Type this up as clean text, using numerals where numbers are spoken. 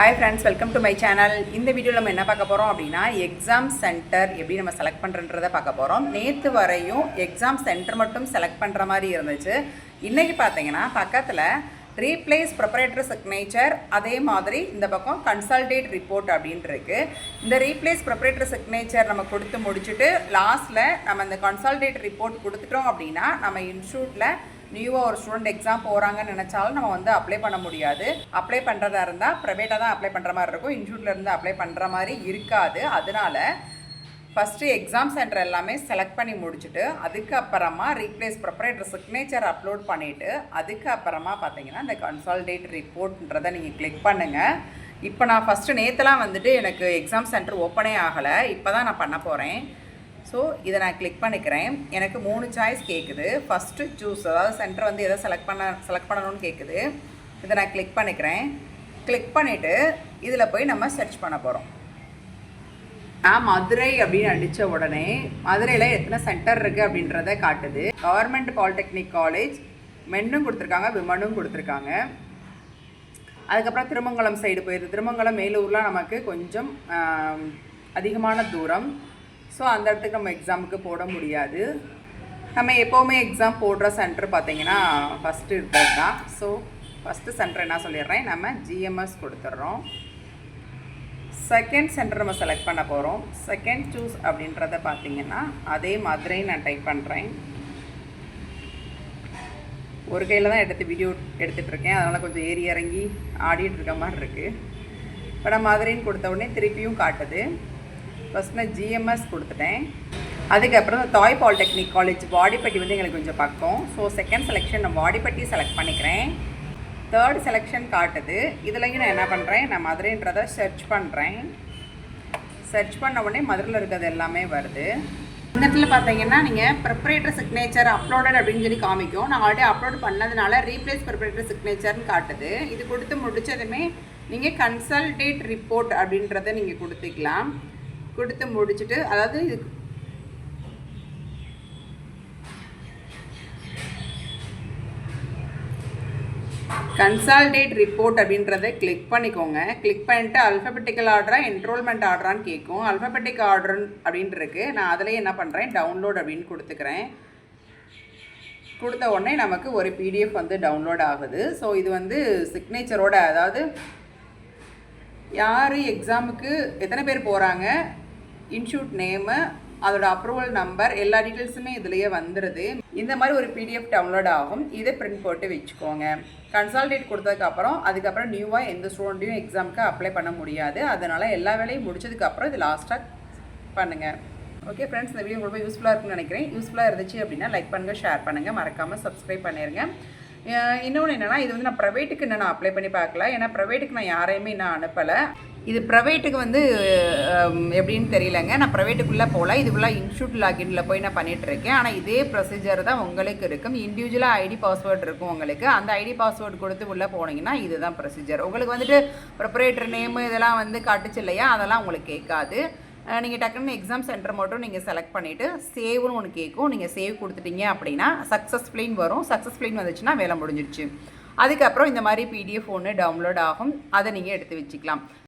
Hi friends, welcome to my channel. இந்த வீடியோல நம்ம என்ன பார்க்க போறோம் அப்படினா எக்ஸாம் சென்டர் எப்படி நம்ம செலக்ட் பண்றன்றதை பார்க்க போறோம். நேத்து வரையும் எக்ஸாம் சென்டர் மட்டும் செலக்ட் பண்ற மாதிரி இருந்துச்சு. இன்னைக்கு பாத்தீங்கன்னா பக்கத்துல ரீப்ளேஸ் ப்ரொப்ரைட்டரி சிக்னேச்சர் அதே மாதிரி இந்த பக்கம் கன்சால்டேட் ரிப்போர்ட் அப்படினு இருக்கு. இந்த ரீப்ளேஸ் ப்ரொப்ரைட்டரி சிக்னேச்சர் நம்ம கொடுத்து முடிச்சிட்டு லாஸ்ட்ல நம்ம இந்த கன்சால்டேட் ரிப்போர்ட் கொடுத்துட்டோம் அப்படினா நம்ம இன்ஸ்டிடியூட்ல நியூவாக ஒரு ஸ்டூடெண்ட் எக்ஸாம் போகிறாங்கன்னு நினச்சாலும் நம்ம வந்து அப்ளை பண்ண முடியாது. அப்ளை பண்ணுறதா இருந்தால் ப்ரைவேட்டாக தான் அப்ளை பண்ணுற மாதிரி இருக்கும், இன்ஸ்டியூட்லேருந்து அப்ளை பண்ணுற மாதிரி இருக்காது. அதனால ஃபஸ்ட்டு எக்ஸாம் சென்டர் எல்லாமே செலக்ட் பண்ணி முடிச்சுட்டு அதுக்கப்புறமா ரீப்ளேஸ் ப்ரொப்ரைட்டரி சிக்னேச்சர் அப்லோட் பண்ணிவிட்டு அதுக்கப்புறமா பார்த்தீங்கன்னா இந்த கன்சால்டேட் ரிப்போர்ட்ன்றதை நீங்கள் கிளிக் பண்ணுங்கள். இப்போ நான் ஃபஸ்ட்டு நேற்றுலாம் வந்துட்டு எனக்கு எக்ஸாம் சென்டர் ஓப்பனே ஆகலை, இப்போ தான் நான் பண்ண போகிறேன். ஸோ இதை நான் கிளிக் பண்ணிக்கிறேன். எனக்கு 3 சாய்ஸ் கேட்குது. ஃபஸ்ட்டு சூஸ், அதாவது சென்டர் வந்து எதை செலக்ட் பண்ணணும்னு கேட்குது. இதை நான் கிளிக் பண்ணிக்கிறேன். கிளிக் பண்ணிவிட்டு இதில் போய் நம்ம சர்ச் பண்ண போகிறோம். நான் மதுரை அப்படின்னு அடித்த உடனே மதுரையில் எத்தனை சென்டர் இருக்குது அப்படின்றத காட்டுது. கவர்மெண்ட் பாலிடெக்னிக் காலேஜ் மென்னும் கொடுத்துருக்காங்க, விமனும் கொடுத்துருக்காங்க. அதுக்கப்புறம் திருமங்கலம் சைடு போயிடுது. திருமங்கலம் மேலூர்லாம் நமக்கு கொஞ்சம் அதிகமான தூரம். ஸோ அந்த இடத்துக்கு நம்ம எக்ஸாமுக்கு போட முடியாது. நம்ம எப்போவுமே எக்ஸாம் போடுற சென்டர் பார்த்திங்கன்னா ஃபஸ்ட்டு இருக்கிறது தான். ஸோ ஃபஸ்ட்டு சென்டர் என்ன சொல்லிடுறேன், நம்ம ஜிஎம்எஸ் கொடுத்துட்றோம். செகண்ட் சென்டர் நம்ம செலக்ட் பண்ண போகிறோம். செகண்ட் சூஸ் அப்படின்றத பார்த்திங்கன்னா அதே மதுரை நான் டைப் பண்ணுறேன். ஒரு கையில் தான் வீடியோ எடுத்துகிட்ருக்கேன், அதனால் கொஞ்சம் ஏறி இறங்கி ஆடிட்டு இருக்க மாதிரி இருக்குது. இப்போ நான் மதுரைன்னு கொடுத்த உடனே திருப்பியும் காட்டுது. ஃபஸ்ட் நான் ஜிஎம்எஸ் கொடுத்துட்டேன். அதுக்கப்புறம் தாய் பாலிடெக்னிக் காலேஜ் வாடிப்பட்டி வந்து எங்களுக்கு கொஞ்சம் பக்கம். ஸோ செகண்ட் செலெக்ஷன் நான் வாடிப்பட்டி செலக்ட் பண்ணிக்கிறேன். தேர்ட் செலெக்ஷன் காட்டுது. இதுலையும் நான் என்ன பண்ணுறேன், நான் மதுரைன்றதை சர்ச் பண்ணுறேன். சர்ச் பண்ண உடனே மதுரையில் இருக்கிறது எல்லாமே வருது. இந்த இடத்துல பார்த்தீங்கன்னா நீங்கள் ப்ரொப்ரைட்டரி சிக்னேச்சர் அப்லோடட் அப்படின்னு சொல்லி காமிக்கும். நான் ஆல்ரெடி அப்லோட் பண்ணதுனால ரீப்ளேஸ் ப்ரொப்ரைட்டரி சிக்னேச்சர்னு காட்டுது. இது கொடுத்து முடிச்சதுமே நீங்கள் கன்சல்டேட் ரிப்போர்ட் அப்படின்றத நீங்கள் கொடுத்துக்கலாம். கொடுத்து முடிச்சுட்டு, அதாவது இது கன்சால்டேட் ரிப்போர்ட் அப்படின்றத கிளிக் பண்ணிக்கோங்க. கிளிக் பண்ணிட்டு அல்ஃபபெட்டிக்கல் ஆர்டரா என்ரோல்மெண்ட் ஆர்டரான்னு கேட்கும். அல்ஃபபெட்டிக் ஆர்டர் அப்படின்னு இருக்கு. நான் அதிலேயே என்ன பண்ணுறேன், டவுன்லோட் அப்படின்னு கொடுத்துக்கிறேன். கொடுத்த உடனே நமக்கு ஒரு பிடிஎஃப் வந்து டவுன்லோட் ஆகுது. ஸோ இது வந்து சிக்னேச்சரோட, அதாவது யார் எக்ஸாமுக்கு எத்தனை பேர் போகிறாங்க, இன்ஸ்டியூட் நேமு, அதோட அப்ரூவல் நம்பர், எல்லா டீட்டெயில்ஸுமே இதுலேயே வந்துடுது. இந்த மாதிரி ஒரு பிடிஎஃப் டவுன்லோட் ஆகும். இதை பிரிண்ட் போட்டு வச்சுக்கோங்க. கன்சால்டேட் கொடுத்ததுக்கப்புறம் அதுக்கப்புறம் நியூவாக எந்த ஸ்டூடெண்ட்டையும் எக்ஸாமுக்கு அப்ளை பண்ண முடியாது. அதனால் எல்லா வேலையும் முடிச்சதுக்கப்புறம் இது லாஸ்ட்டாக பண்ணுங்கள். ஓகே ஃப்ரெண்ட்ஸ், இந்த வீடியோ ரொம்ப யூஸ்ஃபுல்லாக இருக்குன்னு நினைக்கிறேன். யூஸ்ஃபுல்லாக இருந்துச்சு அப்படின்னா லைக் பண்ணுங்கள், ஷேர் பண்ணுங்கள், மறக்காமல் சப்ஸ்கிரைப் பண்ணிடுங்க. இன்னொன்று என்னென்னா, இது வந்து நான் ப்ரைவேட்டுக்கு இன்னும் நான் அப்ளை பண்ணி பார்க்கல. ஏன்னா ப்ரைவேட்டுக்கு நான் யாரையுமே இன்னும் அனுப்பலை. இது ப்ரைவேட்டுக்கு வந்து எப்படின்னு தெரியலங்க. நான் ப்ரைவேட்டுக்குள்ளே போகல. இதுக்குள்ளே இன்ஸ்டியூட் லாகின்ல போய் நான் பண்ணிகிட்ருக்கேன். ஆனால் இதே ப்ரொசீஜர் தான் உங்களுக்கு இருக்கும். இண்டிவிஜுவலாக ஐடி பாஸ்வேர்டு இருக்கும் உங்களுக்கு. அந்த ஐடி பாஸ்வேர்டு கொடுத்து உள்ளே போனீங்கன்னா இதுதான் ப்ரொசீஜர். உங்களுக்கு வந்துட்டு ப்ரொப்ரைட்டர் நேமு இதெல்லாம் வந்து காட்டுச்சு இல்லையா, அதெல்லாம் உங்களுக்கு கேட்காது. நீங்கள் டக்குன்னு எக்ஸாம் சென்டர் மட்டும் நீங்கள் செலக்ட் பண்ணிவிட்டு சேவ்னு ஒன்று கேட்கும். நீங்கள் சேவ் கொடுத்துட்டீங்க அப்படின்னா சக்ஸஸ்ஃபுல்லின்னு வரும். சக்ஸஸ்ஃபுல்லின்னு வந்துச்சுன்னா வேலை முடிஞ்சிடுச்சு. அதுக்கப்புறம் இந்த மாதிரி பிடிஎஃப் ஒன்று டவுன்லோட் ஆகும். அதை நீங்கள் எடுத்து வச்சுக்கலாம்.